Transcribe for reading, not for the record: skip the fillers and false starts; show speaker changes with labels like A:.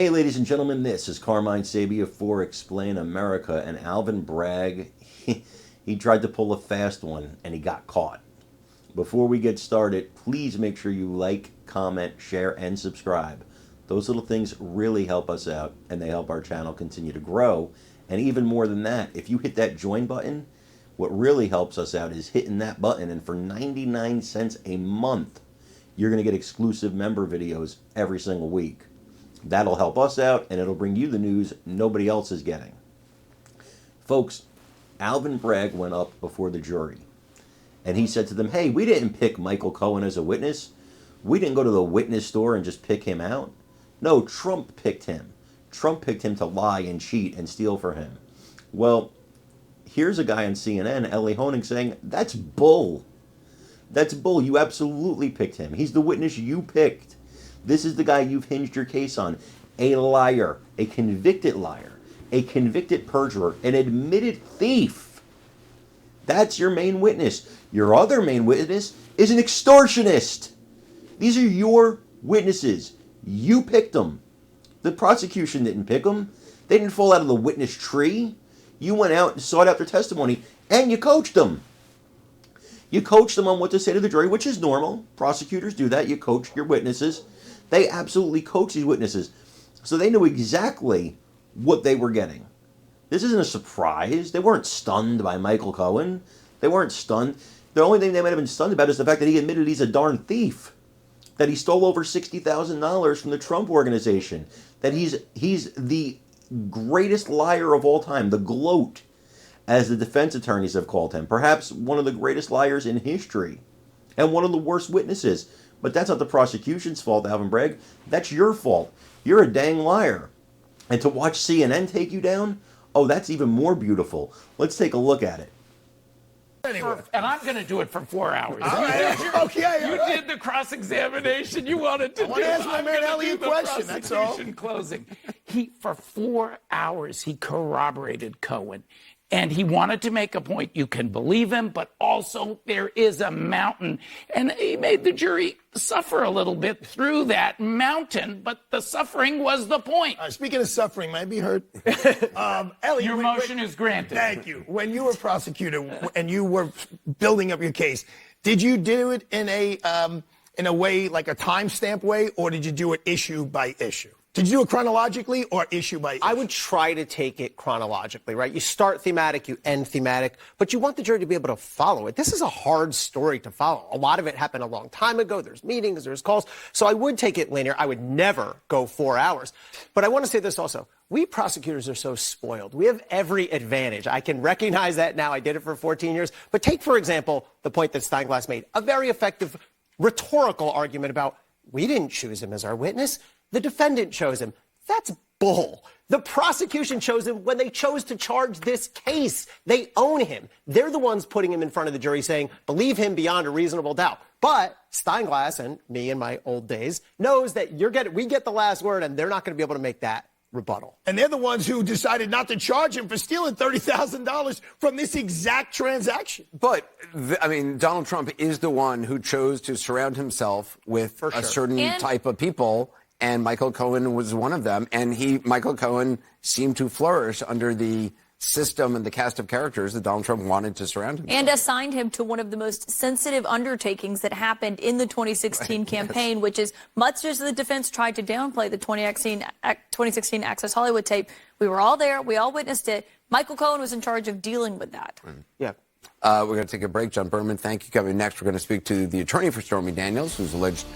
A: Hey, ladies and gentlemen, this is Carmine Sabia for Explain America, and Alvin Bragg, he tried to pull a fast one, and he got caught. Before we get started, please make sure you like, comment, share, and subscribe. Those little things really help us out, and they help our channel continue to grow. And even more than that, if you hit that join button, what really helps us out is hitting that button, and for 99 cents a month, you're going to get exclusive member videos every single week. That'll help us out, and it'll bring you the news nobody else is getting. Folks, Alvin Bragg went up before the jury, and he said to them, hey, we didn't pick Michael Cohen as a witness. We didn't go to the witness store and just pick him out. No, Trump picked him. Trump picked him to lie and cheat and steal for him. Well, here's a guy on CNN, Ellie Honig, saying, that's bull. That's bull. You absolutely picked him. He's the witness you picked. This is the guy you've hinged your case on. A liar, a convicted liar, a convicted perjurer, an admitted thief. That's your main witness. Your other main witness is an extortionist. These are your witnesses. You picked them. The prosecution didn't pick them. They didn't fall out of the witness tree. You went out and sought out their testimony, and you coached them. You coached them on what to say to the jury, which is normal. Prosecutors do that. You coach your witnesses. They absolutely coach these witnesses. So they knew exactly what they were getting. This isn't a surprise. They weren't stunned by Michael Cohen. They weren't stunned. The only thing they might have been stunned about is the fact that he admitted he's a darn thief. That he stole over $60,000 from the Trump organization. That he's the greatest liar of all time. The gloat, as the defense attorneys have called him. Perhaps one of the greatest liars in history. And one of the worst witnesses. But that's not the prosecution's fault, Alvin Bragg. That's your fault. You're a dang liar. And to watch CNN take you down, oh, that's even more beautiful. Let's take a look at it.
B: And I'm going to do it for 4 hours.
C: Okay.
B: You did the cross-examination you wanted to do.
C: I want to ask my man Ellie a question, that's all.
B: Closing. For 4 hours, he corroborated Cohen. And he wanted to make a point. You can believe him, but also there is a mountain. And he made the jury suffer a little bit through that mountain, but the suffering was the point.
C: Speaking of suffering, might be hurt. Ellie,
B: your motion is granted.
C: Thank you. When you were prosecutor and you were building up your case, did you do it in a way like a timestamp way, or did you do it issue by issue? Did you do it chronologically or issue by issue?
D: I would try to take it chronologically, right? You start thematic, you end thematic, but you want the jury to be able to follow it. This is a hard story to follow. A lot of it happened a long time ago. There's meetings, there's calls. So I would take it linear. I would never go 4 hours. But I want to say this also. We prosecutors are so spoiled. We have every advantage. I can recognize that now. I did it for 14 years. But take, for example, the point that Steinglass made, a very effective rhetorical argument about we didn't choose him as our witness. The defendant chose him. That's bull. The prosecution chose him when they chose to charge this case. They own him. They're the ones putting him in front of the jury saying, believe him beyond a reasonable doubt. But Steinglass, and me in my old days, knows that we get the last word, and they're not going to be able to make that rebuttal.
C: And they're the ones who decided not to charge him for stealing $30,000 from this exact transaction.
E: But, Donald Trump is the one who chose to surround himself with a certain type of people. And Michael Cohen was one of them. And Michael Cohen seemed to flourish under the system and the cast of characters that Donald Trump wanted to surround himself.
F: And assigned him to one of the most sensitive undertakings that happened in the 2016 campaign, yes. Which is much as the defense tried to downplay the 2016 Access Hollywood tape. We were all there. We all witnessed it. Michael Cohen was in charge of dealing with that.
D: Yeah.
E: We're going to take a break. John Berman, thank you. Coming next, we're going to speak to the attorney for Stormy Daniels, who's alleged